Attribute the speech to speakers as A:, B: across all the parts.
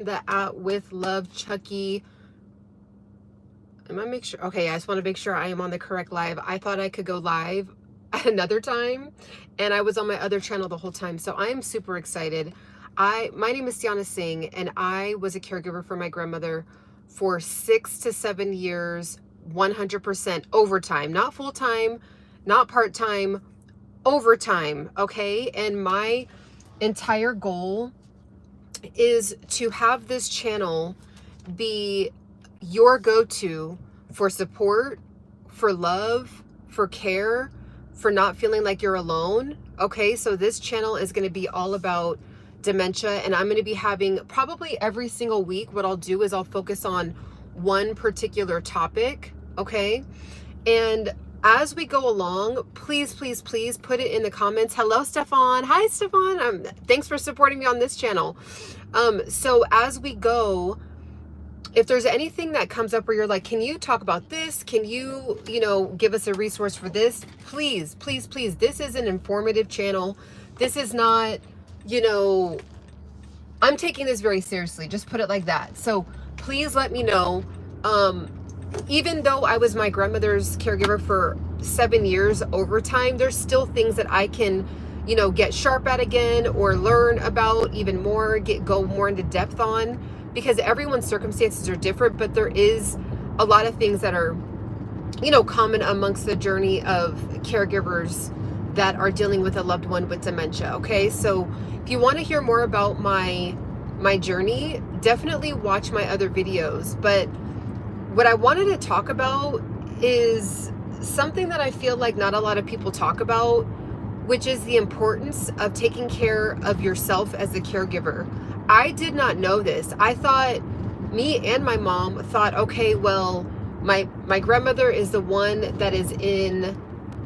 A: the @WithLoveChuckie. Am I make sure? Okay, I just want to make sure I am on the correct live. I thought I could go live at another time, and I was on my other channel the whole time. So I am super excited. My name is Ciana Singh, and I was a caregiver for my grandmother for 6 to 7 years, 100% overtime, not full time, not part time, overtime. Okay, and my entire goal is to have this channel be your go-to for support, for love, for care, for not feeling like you're alone. Okay, so this channel is going to be all about dementia, and I'm going to be having probably every single week. What I'll do is I'll focus on one particular topic. Okay, and as we go along, please put it in the comments. Hello, Stefan. Hi, Stefan. Thanks for supporting me on this channel. So as we go, if there's anything that comes up where you're like, can you talk about this? Can you, give us a resource for this? Please. This is an informative channel. This is not, I'm taking this very seriously. Just put it like that. So please let me know. Even though I was my grandmother's caregiver for 7 years overtime, there's still things that I can, get sharp at again, or learn about even more, go more into depth on, because everyone's circumstances are different, but there is a lot of things that are, common amongst the journey of caregivers that are dealing with a loved one with dementia. Okay, so if you want to hear more about my journey, definitely watch my other videos. But what I wanted to talk about is something that I feel like not a lot of people talk about, which is the importance of taking care of yourself as a caregiver. I did not know this. I thought, me and my mom thought, okay, well, my grandmother is the one that is in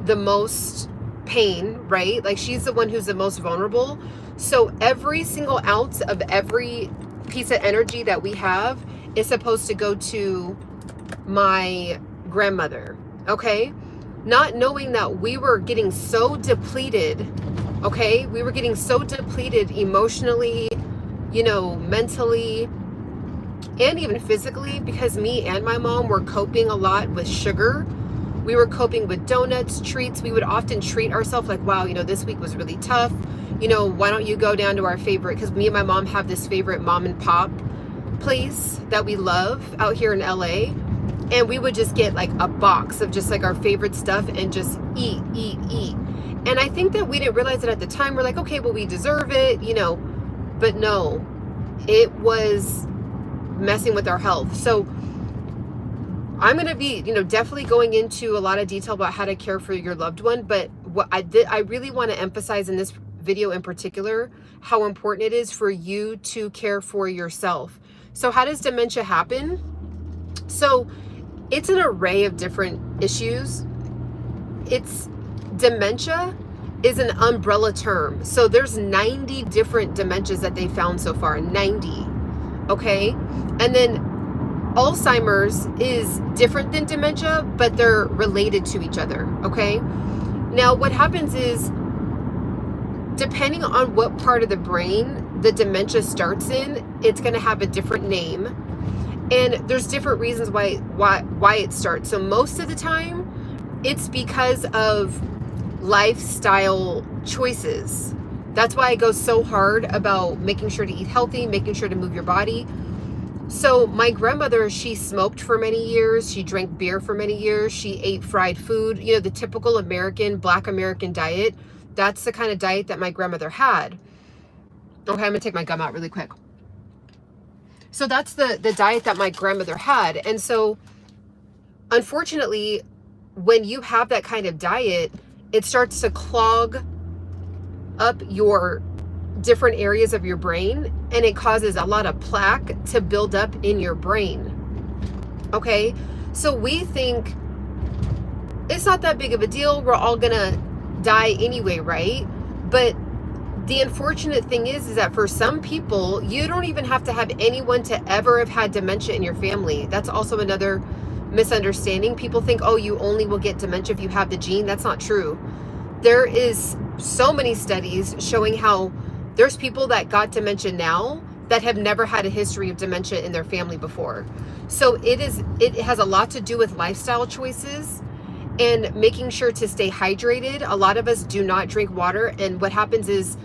A: the most pain, right? Like, she's the one who's the most vulnerable. So every single ounce of every piece of energy that we have is supposed to go to my grandmother. Okay, not knowing that we were getting so depleted. Okay, we were getting so depleted emotionally, mentally, and even physically, because me and my mom were coping a lot with sugar. We were coping with donuts, treats. We would often treat ourselves like, wow, this week was really tough. Why don't you go down to our favorite, because me and my mom have this favorite mom and pop place that we love out here in LA. And we would just get like a box of just like our favorite stuff and just eat. And I think that we didn't realize it at the time. We're like, okay, well, we deserve it, but no, it was messing with our health. So I'm going to be, definitely going into a lot of detail about how to care for your loved one. But what I really want to emphasize in this video in particular, how important it is for you to care for yourself. So how does dementia happen? So it's an array of different issues. Dementia is an umbrella term. So there's 90 different dementias that they found so far, 90. Okay. And then Alzheimer's is different than dementia, but they're related to each other. Okay. Now what happens is, depending on what part of the brain the dementia starts in, it's going to have a different name. And there's different reasons why it starts. So most of the time, it's because of lifestyle choices. That's why I go so hard about making sure to eat healthy, making sure to move your body. So my grandmother, she smoked for many years. She drank beer for many years. She ate fried food, the typical Black American diet. That's the kind of diet that my grandmother had. Okay, I'm gonna take my gum out really quick. So that's the diet that my grandmother had. And so unfortunately, when you have that kind of diet, it starts to clog up your different areas of your brain, and it causes a lot of plaque to build up in your brain. Okay, so we think it's not that big of a deal. We're all gonna die anyway, right? But the unfortunate thing is that for some people, you don't even have to have anyone to ever have had dementia in your family. That's also another misunderstanding. People think, oh, you only will get dementia if you have the gene. That's not true. There is so many studies showing how there's people that got dementia now that have never had a history of dementia in their family before. So it has a lot to do with lifestyle choices and making sure to stay hydrated. A lot of us do not drink water, and what happens is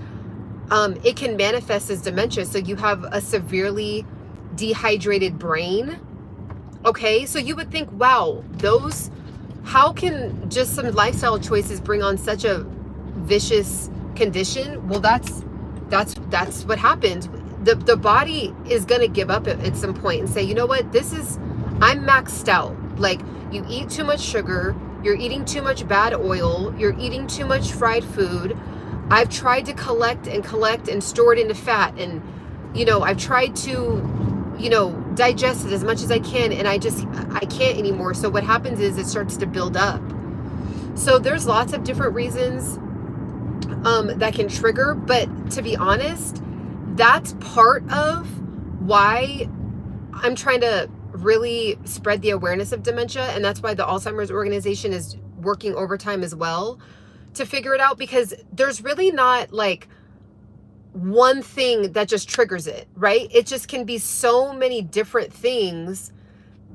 A: it can manifest as dementia. So you have a severely dehydrated brain. Okay, so you would think, wow, how can just some lifestyle choices bring on such a vicious condition? Well, that's what happens. The body is going to give up at some point and say, you know what, I'm maxed out. Like, you eat too much sugar, you're eating too much bad oil, you're eating too much fried food. I've tried to collect and store it into fat, and I've tried to digest it as much as I can, and I can't anymore. So what happens is it starts to build up. So there's lots of different reasons that can trigger, but to be honest, that's part of why I'm trying to really spread the awareness of dementia, and that's why the Alzheimer's organization is working overtime as well to figure it out, because there's really not like one thing that just triggers it, right? It just can be so many different things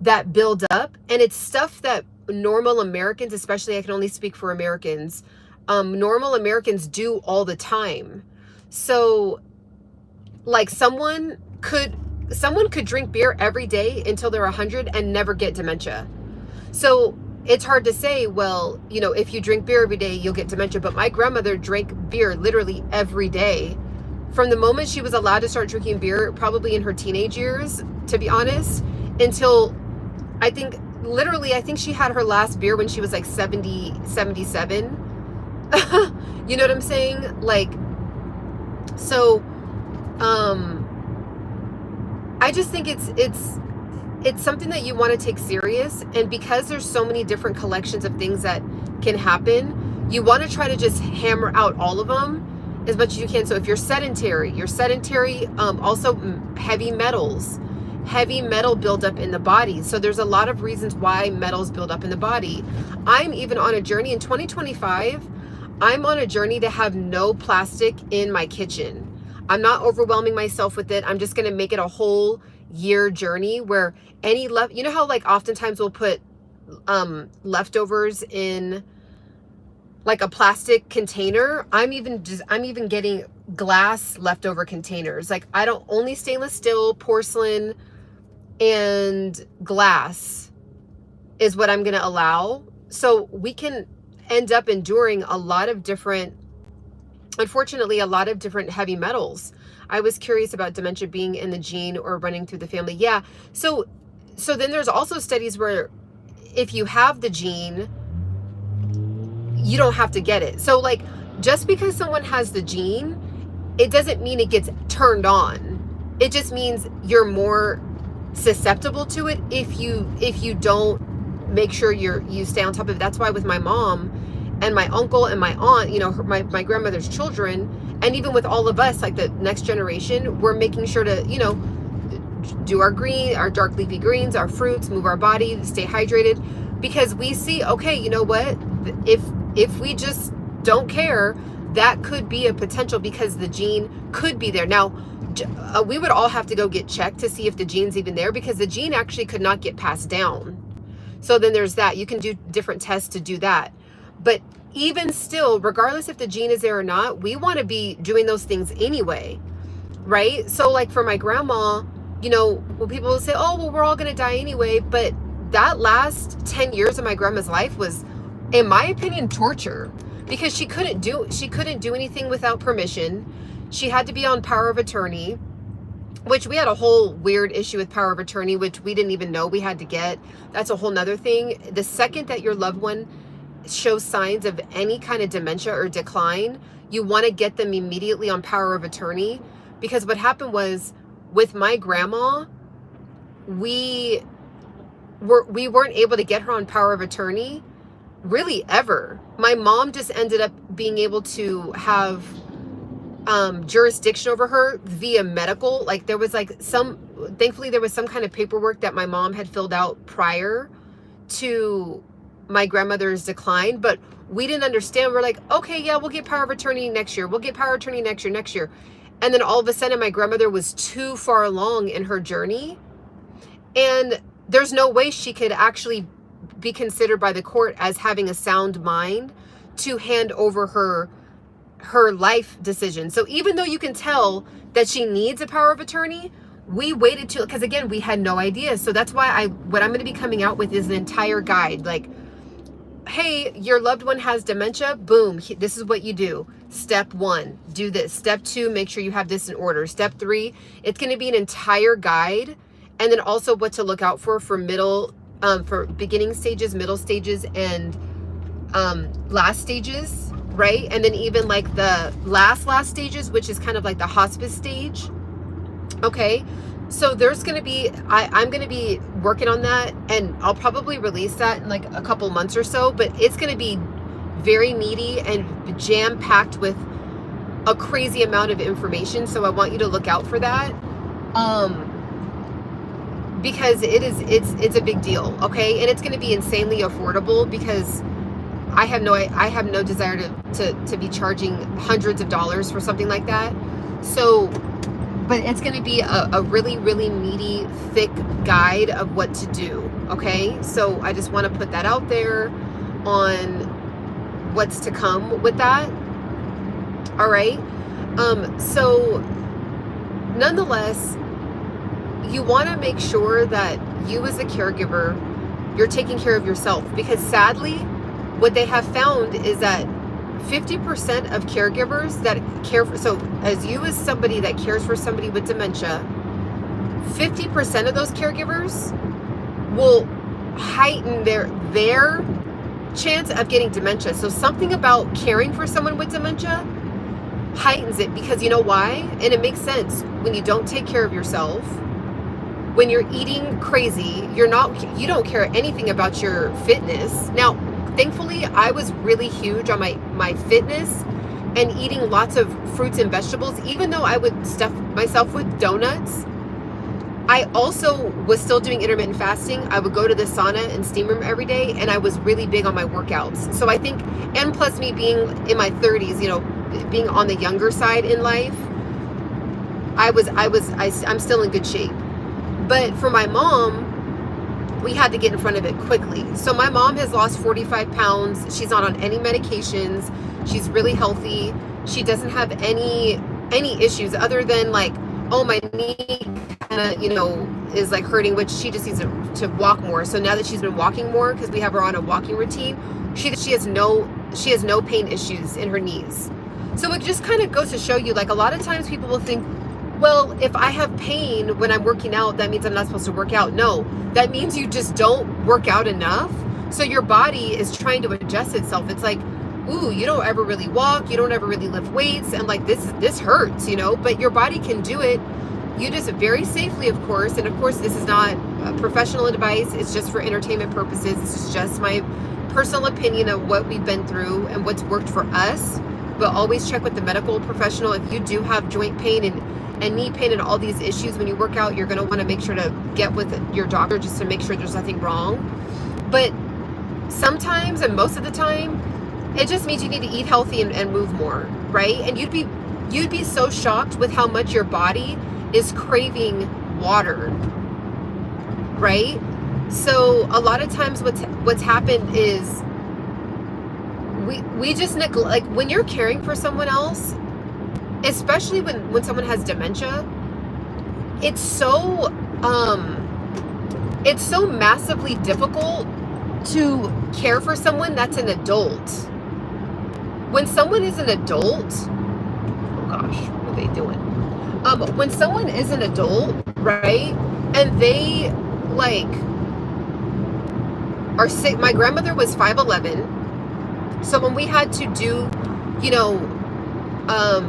A: that build up, and it's stuff that normal Americans, especially, I can only speak for Americans, normal Americans do all the time. So like someone could drink beer every day until they're 100 and never get dementia. So it's hard to say, well, if you drink beer every day, you'll get dementia. But my grandmother drank beer literally every day from the moment she was allowed to start drinking beer, probably in her teenage years, to be honest, until I think she had her last beer when she was like 70, 77. You know what I'm saying? Like, so, I just think it's something that you want to take serious. And because there's so many different collections of things that can happen, you want to try to just hammer out all of them as much as you can. So if you're sedentary, also heavy metal buildup in the body. So there's a lot of reasons why metals build up in the body. I'm even on a journey in 2025. I'm on a journey to have no plastic in my kitchen. I'm not overwhelming myself with it. I'm just going to make it a whole year journey where how like oftentimes we'll put leftovers in like a plastic container. I'm even getting glass leftover containers. Like, I don't only stainless steel, porcelain, and glass is what I'm going to allow. So we can end up enduring unfortunately, a lot of different heavy metals. I was curious about dementia being in the gene or running through the family. Yeah. So then there's also studies where if you have the gene, you don't have to get it. So like, just because someone has the gene, it doesn't mean it gets turned on. It just means you're more susceptible to it if you don't make sure you stay on top of it. That's why with my mom and my uncle and my aunt, my grandmother's children, and even with all of us, like the next generation, we're making sure to, do our dark leafy greens, our fruits, move our body, stay hydrated, because we see, okay, you know what? If we just don't care, that could be a potential, because the gene could be there. Now, we would all have to go get checked to see if the gene's even there, because the gene actually could not get passed down. So then there's that. You can do different tests to do that. But even still, regardless if the gene is there or not, we want to be doing those things anyway, right? So like for my grandma, when people will say, oh, well, we're all going to die anyway. But that last 10 years of my grandma's life was, in my opinion, torture, because she couldn't do anything without permission. She had to be on power of attorney, which we had a whole weird issue with power of attorney, which we didn't even know we had to get. That's a whole nother thing. The second that your loved one shows signs of any kind of dementia or decline, you want to get them immediately on power of attorney, because what happened was with my grandma, we weren't able to get her on power of attorney really ever. My mom just ended up being able to have jurisdiction over her via medical. Like there was thankfully there was some kind of paperwork that my mom had filled out prior to my grandmother's decline, but we didn't understand. We're like, okay, yeah, we'll get power of attorney next year. We'll get power of attorney next year. And then all of a sudden my grandmother was too far along in her journey, and there's no way she could actually be considered by the court as having a sound mind to hand over her life decision. So even though you can tell that she needs a power of attorney, we waited till, because again, we had no idea. So that's why what I'm going to be coming out with is an entire guide. Like, hey, your loved one has dementia, boom, this is what you do. Step 1, do this. Step 2, make sure you have this in order. Step 3, it's going to be an entire guide. And then also what to look out for for beginning stages, middle stages, and last stages, right? And then even like the last stages, which is kind of like the hospice stage. Okay, so there's going to be, I'm going to be working on that, and I'll probably release that in like a couple months or so, but it's going to be very meaty and jam-packed with a crazy amount of information. So I want you to look out for that. Because it's a big deal, okay? And it's going to be insanely affordable, because I have no desire to be charging hundreds of dollars for something like that. So, but it's going to be a really, really meaty, thick guide of what to do, okay? So I just want to put that out there on what's to come with that. All right. So nonetheless, you want to make sure that you as a caregiver, you're taking care of yourself, because sadly, what they have found is that 50% of caregivers that care for, so as you as somebody that cares for somebody with dementia, 50% of those caregivers will heighten their chance of getting dementia. So something about caring for someone with dementia heightens it, because you know why? And it makes sense. When you don't take care of yourself, when you're eating crazy, you don't care anything about your fitness. Now, thankfully, I was really huge on my fitness and eating lots of fruits and vegetables. Even though I would stuff myself with donuts, I also was still doing intermittent fasting. I would go to the sauna and steam room every day, and I was really big on my workouts. So I think, and plus me being in my 30s, being on the younger side in life, I'm still in good shape. But for my mom, we had to get in front of it quickly. So my mom has lost 45 pounds. She's not on any medications. She's really healthy. She doesn't have any issues other than like, oh, my knee kind of, is like hurting, which she just needs to walk more. So now that she's been walking more, because we have her on a walking routine, she has no pain issues in her knees. So it just kind of goes to show you, like, a lot of times people will think, well, if I have pain when I'm working out, that means I'm not supposed to work out. No, that means you just don't work out enough. So your body is trying to adjust itself. It's like, ooh, you don't ever really walk, you don't ever really lift weights, and like this hurts, but your body can do it. You just very safely, of course. And of course, this is not professional advice. It's just for entertainment purposes. This is just my personal opinion of what we've been through and what's worked for us. But always check with the medical professional. If you do have joint pain and knee pain and all these issues when you work out, you're going to want to make sure to get with your doctor just to make sure there's nothing wrong. But sometimes, and most of the time, it just means you need to eat healthy and move more, right? And you'd be so shocked with how much your body is craving water, right? So a lot of times what's happened is we just neglect, like when you're caring for someone else, especially when someone has dementia, it's so massively difficult to care for someone that's an adult. When someone is an adult, oh gosh, what are they doing? When someone is an adult, right, and they like are sick. My grandmother was 5'11", so when we had to do,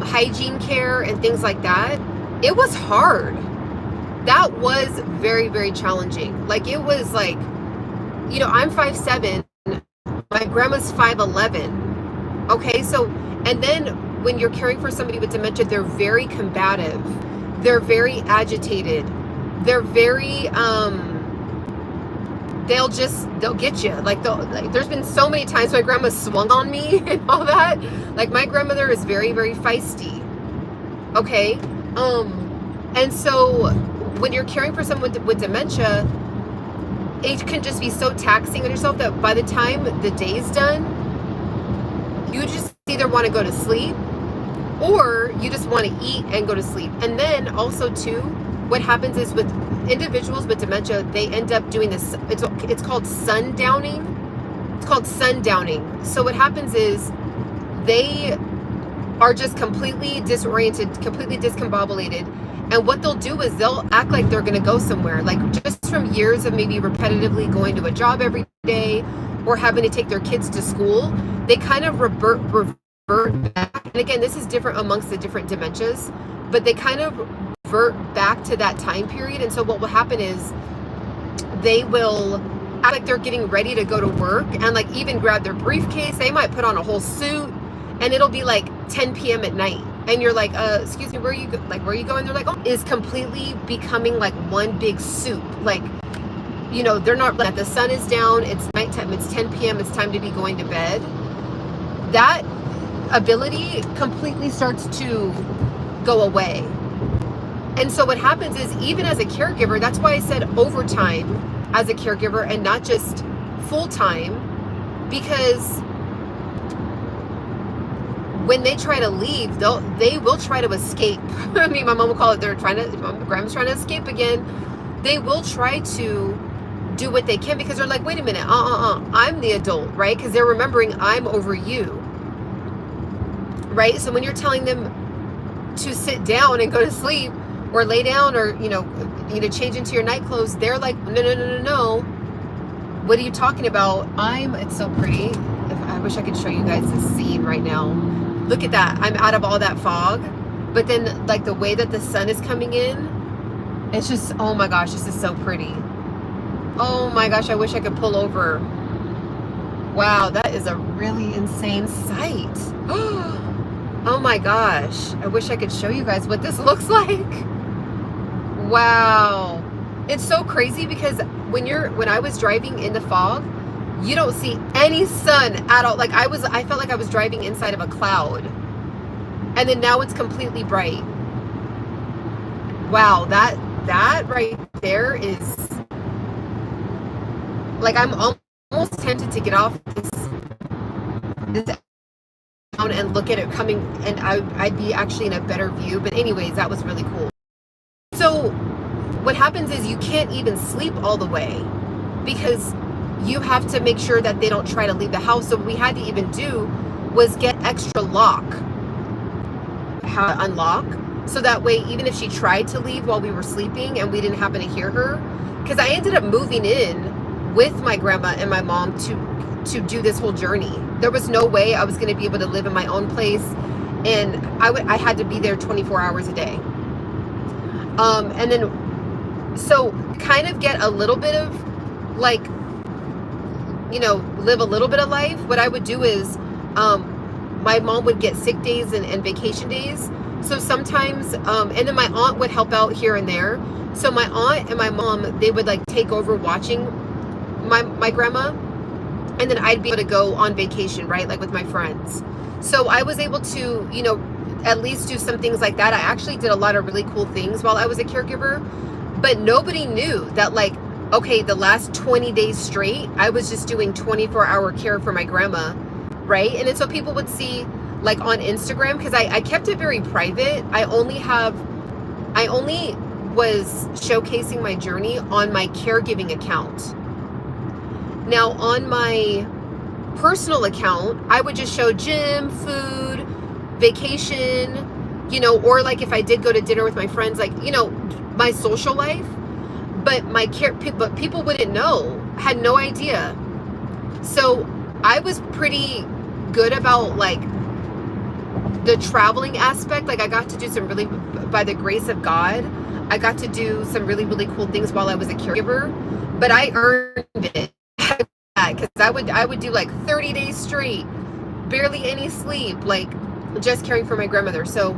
A: hygiene care and things like that, it was hard. That was very, very challenging. Like, it was like, I'm 5'7", my grandma's 5'11". Okay, so, and then when you're caring for somebody with dementia, they're very combative. They're very agitated. They're very, they'll get you. Like there's been so many times my grandma swung on me and all that. Like, my grandmother is very, very feisty. Okay. And so when you're caring for someone with dementia, it can just be so taxing on yourself that by the time the day's done, you just either want to go to sleep or you just want to eat and go to sleep. And then also too, what happens is with individuals with dementia, they end up doing this, it's called sundowning. It's called sundowning. So what happens is they are just completely disoriented, completely discombobulated. And what they'll do is they'll act like they're going to go somewhere, like just from years of maybe repetitively going to a job every day or having to take their kids to school. They kind of revert back. And again, this is different amongst the different dementias, but they kind of revert back to that time period. And so what will happen is they will act like they're getting ready to go to work and like even grab their briefcase. They might put on a whole suit and it'll be like 10 p.m. at night. And you're like, excuse me, where are you going? They're like, oh, is completely becoming like one big soup. Like, you know, they're not, like, the sun is down, it's nighttime, it's 10 p.m., it's time to be going to bed. That ability completely starts to go away. And so what happens is, even as a caregiver, that's why I said overtime as a caregiver and not just full-time, because when they try to leave, they will try to escape. I mean, my mom will call it, grandma's trying to escape again. They will try to do what they can because they're like, wait a minute, I'm the adult, right? Because they're remembering I'm over you, right? So when you're telling them to sit down and go to sleep or lay down or, you know, change into your night clothes, they're like, no. What are you talking about? It's so pretty. I wish I could show you guys this scene right now. Look at that. I'm out of all that fog. But then like the way that the sun is coming in, it's just, oh my gosh, this is so pretty. Oh my gosh, I wish I could pull over. Wow, that is a really insane sight. Oh my gosh. I wish I could show you guys what this looks like. Wow. It's so crazy because when I was driving in the fog, you don't see any sun at all. Like I felt like I was driving inside of a cloud. And then now it's completely bright. Wow, that right there is like, I'm almost tempted to get off this down and look at it coming, and I'd be actually in a better view. But anyways, that was really cool. So what happens is you can't even sleep all the way because you have to make sure that they don't try to leave the house. So what we had to even do was get extra lock, how to unlock, so that way even if she tried to leave while we were sleeping and we didn't happen to hear her, because I ended up moving in with my grandma and my mom to do this whole journey. There was no way I was going to be able to live in my own place, and I had to be there 24 hours a day. And then so kind of get a little bit of like, you know, live a little bit of life. What I would do is my mom would get sick days and vacation days. So sometimes, and then my aunt would help out here and there. So my aunt and my mom, they would like take over watching my grandma, and then I'd be able to go on vacation, right? Like with my friends. So I was able to, you know, at least do some things like that. I actually did a lot of really cool things while I was a caregiver, but nobody knew that, like, okay, the last 20 days straight, I was just doing 24-hour care for my grandma, right? And then so people would see, like on Instagram, because I kept it very private. I only was showcasing my journey on my caregiving account. Now on my personal account, I would just show gym, food, vacation, you know, or like if I did go to dinner with my friends, like, you know, my social life. But but people wouldn't know, had no idea. So I was pretty good about like the traveling aspect. Like I got to do some really, by the grace of God, I got to do some really, really cool things while I was a caregiver, but I earned it. Because I would do like 30 days straight, barely any sleep, like just caring for my grandmother. So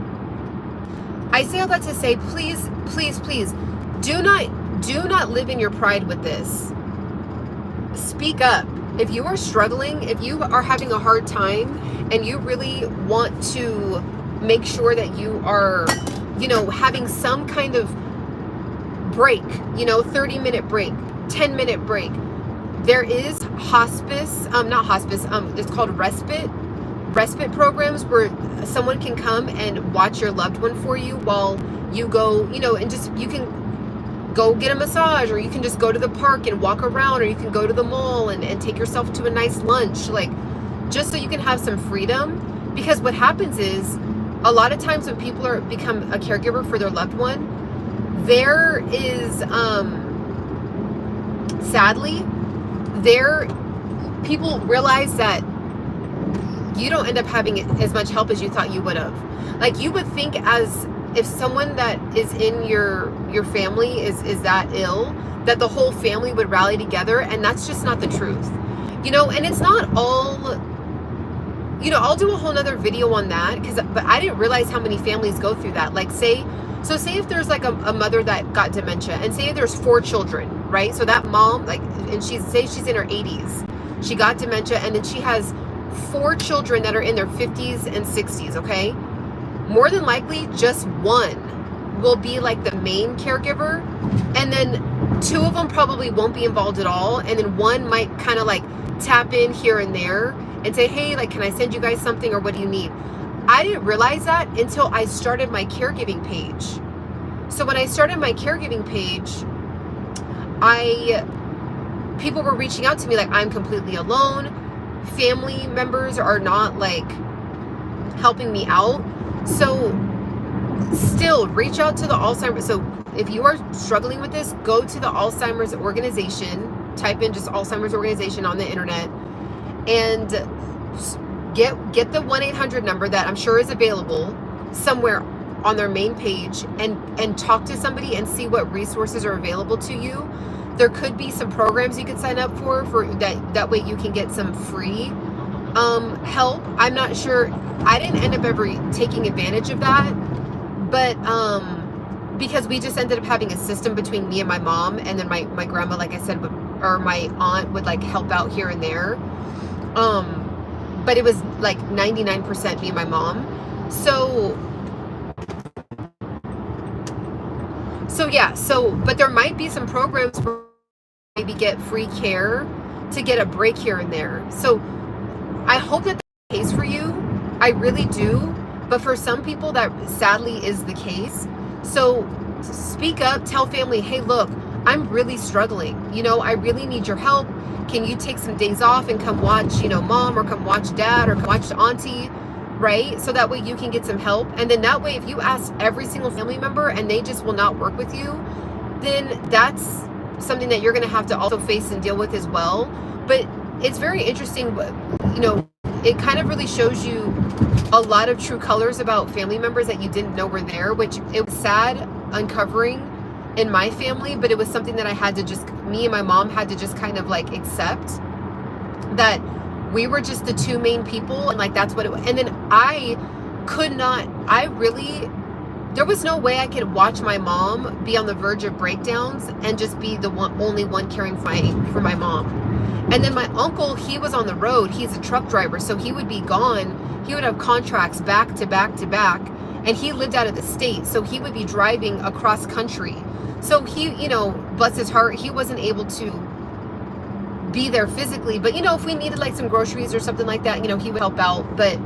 A: I say all that to say, please, please, please, do not live in your pride with this. Speak up. If you are struggling, if you are having a hard time and you really want to make sure that you are, you know, having some kind of break, you know, 30-minute break, 10-minute break. There is hospice, not hospice, it's called respite programs where someone can come and watch your loved one for you while you go, you know, and just, you can go get a massage, or you can just go to the park and walk around, or you can go to the mall and take yourself to a nice lunch, like, just so you can have some freedom. Because what happens is, a lot of times when people become a caregiver for their loved one, there is, sadly, people realize that you don't end up having as much help as you thought you would have. Like, you would think, as if someone that is in your family is that ill, that the whole family would rally together, and that's just not the truth. You know, and it's not all, you know, I'll do a whole nother video on that, but I didn't realize how many families go through that. Like, say if there's like a mother that got dementia, and say there's 4 children, right? So that mom, like, and she's in her 80s, she got dementia, and then she has 4 children that are in their 50s and 60s, okay? More than likely, just one will be like the main caregiver, and then 2 of them probably won't be involved at all, and then one might kind of like tap in here and there and say, hey, like, can I send you guys something, or what do you need? I didn't realize that until I started my caregiving page. So when I started my caregiving page, people were reaching out to me like, I'm completely alone. Family members are not like helping me out. So still reach out to the Alzheimer's. So if you are struggling with this, go to the Alzheimer's organization, type in just Alzheimer's organization on the internet, and get the 1-800 number that I'm sure is available somewhere on their main page, and talk to somebody and see what resources are available to you. There could be some programs you could sign up for that way you can get some free help. I'm not sure. I didn't end up ever taking advantage of that, but because we just ended up having a system between me and my mom, and then my grandma, like I said, or my aunt would like help out here and there. But it was like 99% me and my mom. But there might be some programs where maybe get free care to get a break here and there. So I hope that that's the case for you. I really do. But for some people, that sadly is the case. So speak up, tell family, hey, look, I'm really struggling. You know, I really need your help. Can you take some days off and come watch, you know, mom, or come watch dad, or come watch auntie, right? So that way you can get some help. And then that way, if you ask every single family member and they just will not work with you, then that's something that you're going to have to also face and deal with as well. But it's very interesting, you know, it kind of really shows you a lot of true colors about family members that you didn't know were there, which it was sad uncovering in my family, but it was something that me and my mom had to just kind of like accept that we were just the 2 main people, and like that's what it was. And then there was no way I could watch my mom be on the verge of breakdowns and just be the only one caring for my mom. And then my uncle, he was on the road. He's a truck driver, so he would be gone. He would have contracts back to back to back, and he lived out of the state, so he would be driving across country. So he, you know, bless his heart, he wasn't able to be there physically. But, you know, if we needed like some groceries or something like that, you know, he would help out. But,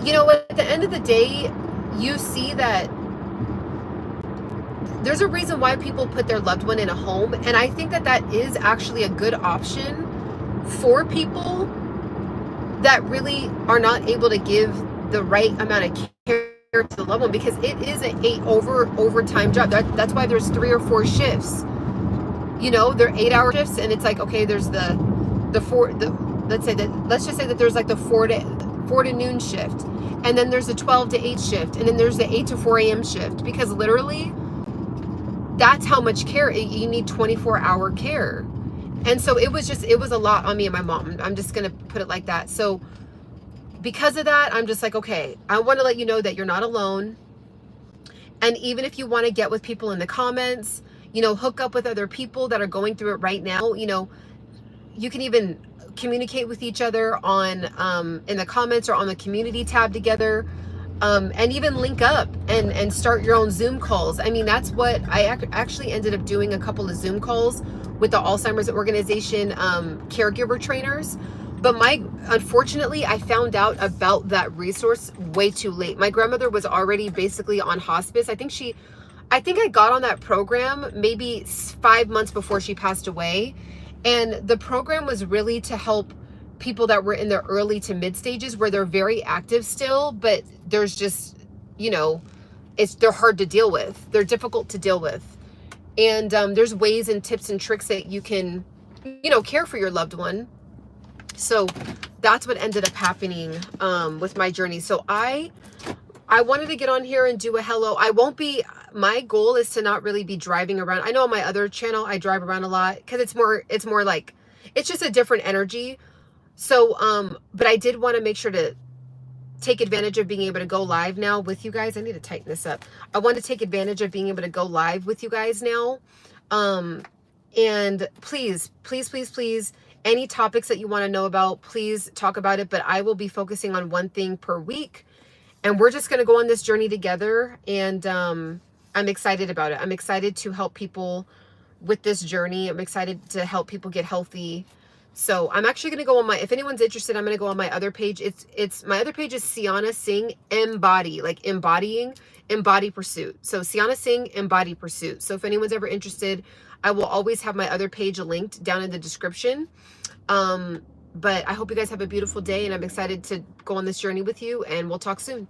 A: you know, at the end of the day, you see that there's a reason why people put their loved one in a home. And I think that that is actually a good option for people that really are not able to give the right amount of care to the loved one, because it is an overtime job. That's why there's 3 or 4 shifts. You know, they're 8-hour shifts, and it's like, okay, there's let's just say that there's like the 4 to noon shift, and then there's the 12 to 8 shift, and then there's the 8 to 4 a.m. shift, because literally that's how much care you need, 24-hour care. And so it was a lot on me and my mom. I'm just gonna put it like that. So because of that, I'm just like, okay, I want to let you know that you're not alone. And even if you want to get with people in the comments, you know, hook up with other people that are going through it right now, you know, you can even communicate with each other on in the comments or on the community tab together. and even link up and start your own Zoom calls. I mean, that's what I actually ended up doing, a couple of Zoom calls with the Alzheimer's organization caregiver trainers. But unfortunately, I found out about that resource way too late. My grandmother was already basically on hospice. I think I got on that program maybe 5 months before she passed away. And the program was really to help people that were in their early to mid stages where they're very active still, but there's just, you know, they're hard to deal with. They're difficult to deal with. And there's ways and tips and tricks that you can, you know, care for your loved one. So that's what ended up happening with my journey. So I wanted to get on here and do a hello. My goal is to not really be driving around. I know on my other channel, I drive around a lot because it's more like, it's just a different energy. So, but I did want to make sure to take advantage of being able to go live now with you guys. I need to tighten this up. I want to take advantage of being able to go live with you guys now. And please, any topics that you want to know about, please talk about it. But I will be focusing on one thing per week. And we're just going to go on this journey together. And I'm excited about it. I'm excited to help people with this journey. I'm excited to help people get healthy. So I'm actually going to go on if anyone's interested, I'm going to go on my other page. My other page is Ciana Singh Embody, like embodying, Embody Pursuit. So Ciana Singh Embody Pursuit. So if anyone's ever interested, I will always have my other page linked down in the description. But I hope you guys have a beautiful day, and I'm excited to go on this journey with you, and we'll talk soon.